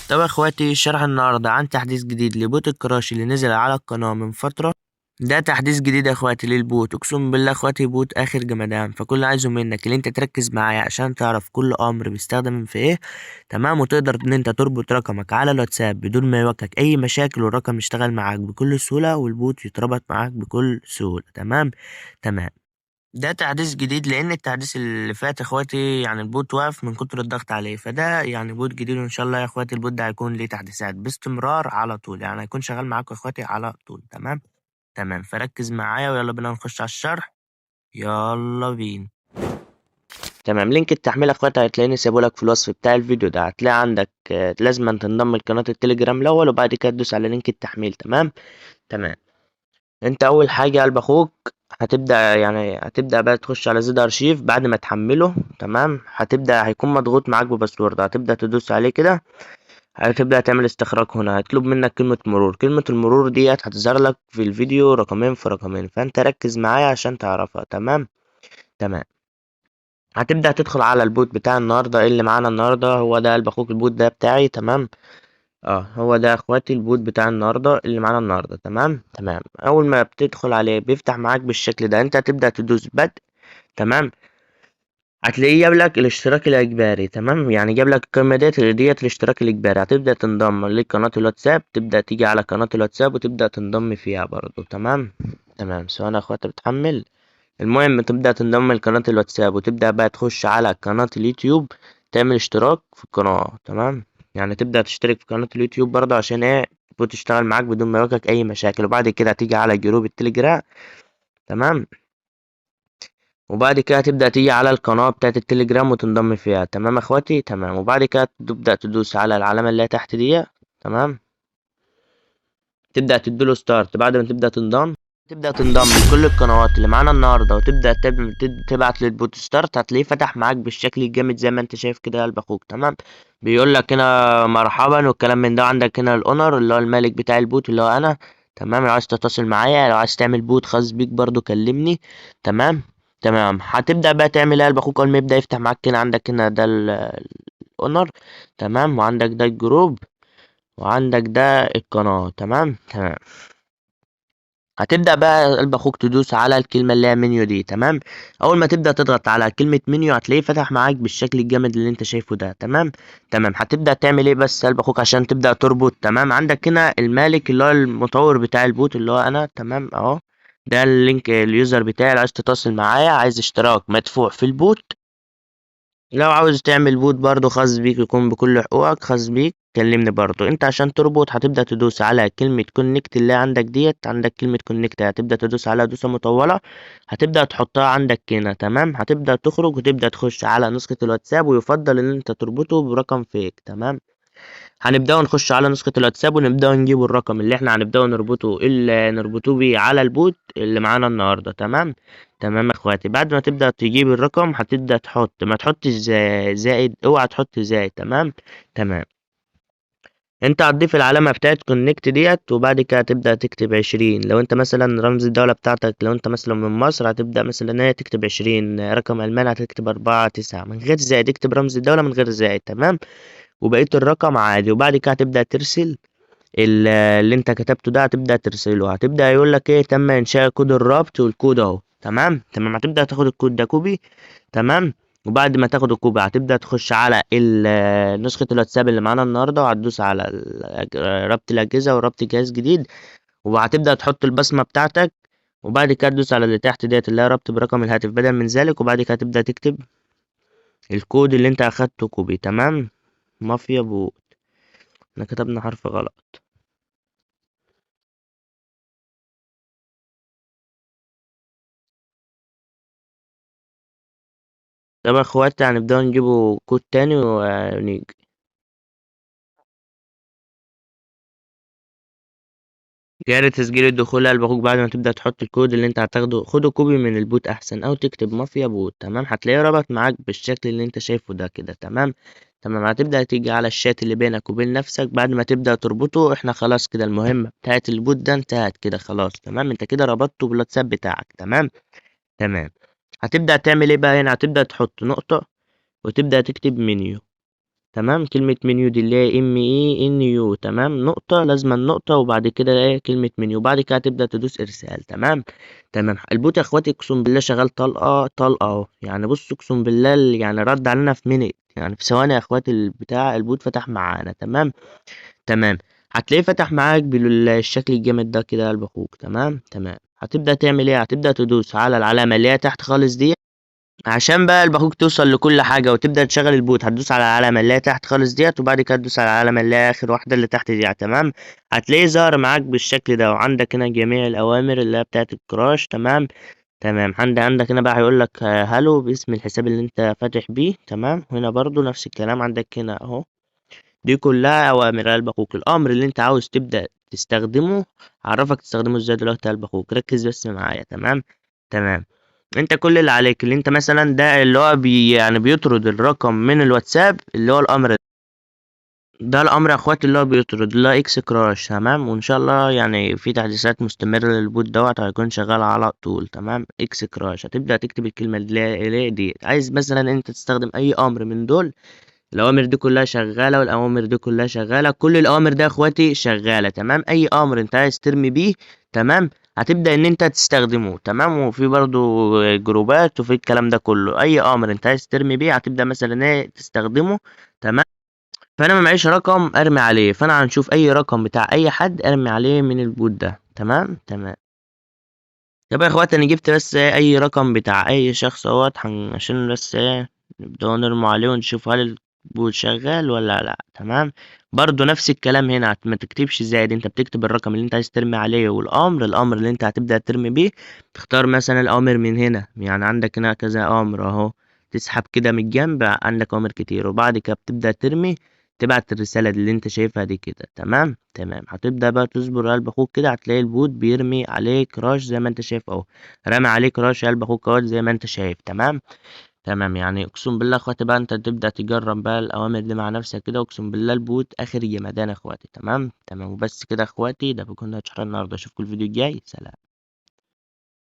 طب يا اخواتي، شرح النهارده عن تحديث جديد لبوت الكراش اللي نزل على القناة من فترة. ده تحديث جديد يا اخواتي للبوت، اقسم بالله يا اخواتي بوت اخر جمدان. فكل اللي عايزه منك اللي انت تركز معايا عشان تعرف كل امر بيستخدم في ايه. تمام، وتقدر ان انت تربط رقمك على الواتساب بدون ما يواجهك اي مشاكل، والرقم يشتغل معاك بكل سهولة والبوت يتربط معاك بكل سهولة. تمام. تمام. ده تحديث جديد لان التحديث اللي فات يا اخواتي يعني البوت واقف من كتر الضغط عليه، فده يعني بوت جديد، وان شاء الله يا اخواتي البوت ده هيكون ليه تحديثات باستمرار على طول، يعني هيكون شغال معاكم يا اخواتي على طول. تمام. تمام، فركز معايا ويلا بينا نخش على الشرح. يلا بينا. تمام، لينك التحميل يا اخواتي هتلاقيني سايبهولك في الوصف بتاع الفيديو ده. هتلاقي عندك لازم تنضم لقناة التليجرام الاول، وبعد كده تدوس على لينك التحميل. تمام. تمام. انت اول حاجه قلب اخوك هتبدا بقى تخش على زد ارشيف بعد ما تحمله. تمام، هيكون مضغوط معاك بباسورد، هتبدا تدوس عليه كده. هتبدا تعمل استخراج. هنا هيطلب منك كلمه مرور. كلمه المرور ديت هتظهر لك في الفيديو رقمين في رقمين، فانت ركز معايا عشان تعرفها. تمام. تمام. هتبدا تدخل على البوت بتاع النهارده. إيه اللي معانا النهارده؟ هو ده قلب اخوك، البوت ده بتاعي. تمام. هو ده يا اخواتي البوت بتاع النهارده اللي معانا النهارده. تمام. تمام، اول ما بتدخل عليه بيفتح معاك بالشكل ده. انت هتبدا تدوس بدء. تمام. هتلاقيه جاب لك الاشتراك الاجباري. تمام، يعني جاب لك القيمه ديت الاشتراك الاجباري. هتبدا تنضم لقناه الواتساب، تبدا تيجي على قناه الواتساب وتبدا تنضم فيها برضو. تمام. تمام، ثواني يا اخواتي بتحمل. المهم تبدا تنضم لقناه الواتساب وتبدا بقى تخش على قناه اليوتيوب، تعمل اشتراك في القناه. تمام، يعني تبدا تشترك في قناه اليوتيوب برضه عشان ايه؟ تشتغل معاك بدون ما يواجهك اي مشاكل. وبعد كده هتيجي على جروب التليجرام. تمام، وبعد كده تبدأ تيجي على القناة بتاعة التليجرام وتنضم فيها. تمام يا اخواتي. تمام، وبعد كده تبدأ تدوس على العلامة اللي هي تحت دي. تمام، تبدأ تديله ستارت. بعد ما تبدأ تنضم لكل القنوات اللي معانا النهاردة، وتبدأ تبعت للبوت ستارت. هتلاقيه فتح معاك بالشكل الجامد زي ما انت شايف كده يا قلب اخوك. تمام، بيقول لك هنا مرحبا والكلام من ده. عندك هنا الاونر اللي هو المالك بتاع البوت اللي هو انا. تمام، لو عايز تتصل معايا، لو عايز تعمل بوت خاص بيك برضو كلمني. تمام. تمام، هتبدأ بقى تعمل ايه يا قلب اخوك اول ما يبدأ يفتح معاك كده؟ عندك هنا ده الاونر. تمام، وعندك ده الجروب، وعندك ده القناة. تمام. تمام، هتبدأ بقى قلب اخوك تدوس على الكلمة اللي هي منيو دي. تمام، اول ما تبدأ تضغط على كلمة منيو هتلاقيه فتح معاك بالشكل الجامد اللي انت شايفه ده. تمام. تمام، هتبدأ تعمل ايه بس قلب اخوك عشان تبدأ تربط؟ تمام، عندك هنا المالك اللي هو المطور بتاع البوت اللي هو انا. تمام اهو، ده اللينك اليوزر بتاعي. لو عايز تتواصل معايا، عايز اشتراك مدفوع في البوت، لو عاوز تعمل بوت برضو خاص بيك يكون بكل حقوقك خاص بيك، كلمني برضو. انت عشان تربط هتبدأ تدوس على كلمة كونكت اللي عندك ديت. عندك كلمة كونكت هتبدأ تدوس عليها دوسة مطولة، هتبدأ تحطها عندك هنا. تمام، هتبدأ تخرج وتبدأ تخش على نسخة الواتساب، ويفضل ان انت تربطه برقم فيك. تمام، هنبدأ نخش على نسخة الواتساب ونبدأ نجيب الرقم اللي احنا هنبدأ نربطه بيه على البوت اللي معانا النهاردة. تمام. تمام يا اخواتي، بعد ما تبدأ تجيب الرقم هتبدأ تحط، ما تحطش زائد، اوعى تحط زائد. تمام. تمام، انت هتضيف العلامة بتاعت كونكت ديت، وبعد كده هتبدأ تكتب 20. لو انت مثلا رمز الدولة بتاعتك، لو انت مثلا من مصر هتبدأ مثلا ايه تكتب 20. رقم ألماني هتكتب 4 9 من غير زائد. اكتب رمز الدولة من غير زائد. تمام، وبقية الرقم عادي. وبعد كده هتبدأ ترسل اللي انت كتبته ده، هتبدأ ترسله. هتبدأ يقول لك ايه؟ تم انشاء كود الربط، والكود اهو. تمام. تمام، هتبدأ تاخد الكود ده كوبي. تمام، وبعد ما تاخد الكوبي هتبدأ تخش على نسخة الواتساب اللي معانا النهاردة، وهتدوس على ربط الأجهزة وربط جهاز جديد، وهتبدأ تحط البصمة بتاعتك. وبعد كده تدوس على اللي تحت ديت اللي هي ربط برقم الهاتف بدل من ذلك. وبعد كده تبدأ تكتب الكود اللي انت اخدته كوبي. تمام، مافيا بو، احنا كتبنا حرف غلط. طب يا اخواتي هنبدأ نجيبه كود تاني ونيجي. جاري تسجيل الدخول قلب اخوك. بعد ما تبدأ تحط الكود اللي انت هتاخده، خده كوبي من البوت احسن، او تكتب مافيا بوت. تمام، هتلاقيه ربط معاك بالشكل اللي انت شايفه ده كده. تمام. تمام، هتبدأ تيجي على الشات اللي بينك وبين نفسك. بعد ما تبدأ تربطه، احنا خلاص كده المهمة بتاعت البوت ده انتهت كده خلاص. تمام، انت كده ربطته بالواتساب بتاعك. تمام. تمام، هتبدأ تعمل ايه بقى هنا؟ هتبدأ تحط نقطة وتبدأ تكتب منيو. تمام. كلمة منيو دي اللي هي MENU، تمام، نقطة، لازما نقطة وبعد كده ايه كلمة منيو، وبعد كده هتبدأ تدوس ارسال. تمام. تمام. البوت يا اخواتي اقسم بالله شغال طلقة طلقة اهو، يعني بص اقسم بالله يعني رد علينا في مينيت، يعني في ثواني يا اخواتي البتاع البوت فتح معانا. تمام. تمام. هتلاقيه فتح معاك بالشكل الجامد ده كده يا قلب اخوك. تمام. تمام. هتبدأ تعمل ايه؟ هتبدأ تدوس على العلامة اللي هي تحت خالص دي، عشان بقى الباقوك توصل لكل حاجة وتبدأ تشغل البوت. هتدوس على العلامة اللي هي تحت خالص ديت، وبعد كده تدوس على العلامة اللي هي آخر واحدة اللي تحت دي. تمام. هتلاقيه ظهر معاك بالشكل ده، وعندك هنا جميع الأوامر اللي هي بتاعت الكراش. تمام. تمام. عندك هنا بقى هيقول لك هالو باسم الحساب اللي انت فاتح بيه. تمام. وهنا برضو نفس الكلام عندك هنا اهو، دي كلها أوامر قلب أخوك. الأمر اللي أنت عاوز تبدأ تستخدمه هعرفك تستخدمه ازاي دلوقتي يا قلب أخوك، ركز بس معايا. تمام. تمام. انت كل اللي عليك اللي انت مثلا ده اللي هو يعني بيطرد الرقم من الواتساب، اللي هو الأمر ده الأمر يا اخواتي اللي هو بيطرد اللي هو اكس كراش. تمام. وإن شاء الله يعني في تحديثات مستمرة للبوت دوت هيكون شغال على طول. تمام. اكس كراش هتبدأ تكتب الكلمة اللي دي. عايز مثلا انت تستخدم أي أمر من دول، الأوامر دي كلها شغالة، والأوامر دي كلها شغالة، كل الأوامر دي يا اخواتي شغالة. تمام. أي أمر أنت عايز ترمي بيه، تمام، هتبدأ إن أنت تستخدمه. تمام. وفي برضو جروبات وفي الكلام ده كله، أي أمر أنت عايز ترمي بيه هتبدأ مثلا إيه تستخدمه. تمام. فأنا ما معيش رقم أرمي عليه، فأنا هنشوف أي رقم بتاع أي حد أرمي عليه من البوت ده. تمام. تمام. طب يا اخواتي انا جبت بس اي رقم بتاع اي شخص اهوت عشان بس ايه نبدأ نرمي عليه ونشوف هل البوت شغال ولا لا. تمام. برضو نفس الكلام هنا، ما تكتبش زائد، انت بتكتب الرقم اللي انت عايز ترمي عليه الامر اللي انت هتبدأ ترمي بيه. تختار مثلا الامر من هنا، يعني عندك هنا كذا امر اهو، تسحب كده من الجنب عندك امر كتير، وبعد كده بتبدأ ترمي، تبعت الرسالة اللي انت شايفها دي كده. تمام. تمام. هتبدأ بقى تصبر قلب اخوك كده، هتلاقي البوت بيرمي عليك راش زي ما انت شايف اهو، رمي عليك راش قلب اخوك اهوت زي ما انت شايف. تمام. تمام. يعني اقسم بالله يا اخواتي بقى انت تبدأ تجرب بقى الاوامر دي مع نفسك كده، اقسم بالله البوت اخر جمدان يا اخواتي. تمام. تمام. وبس كده يا اخواتي، ده بيكون شرح النهارده، اشوفكم الفيديو الجاي. سلام.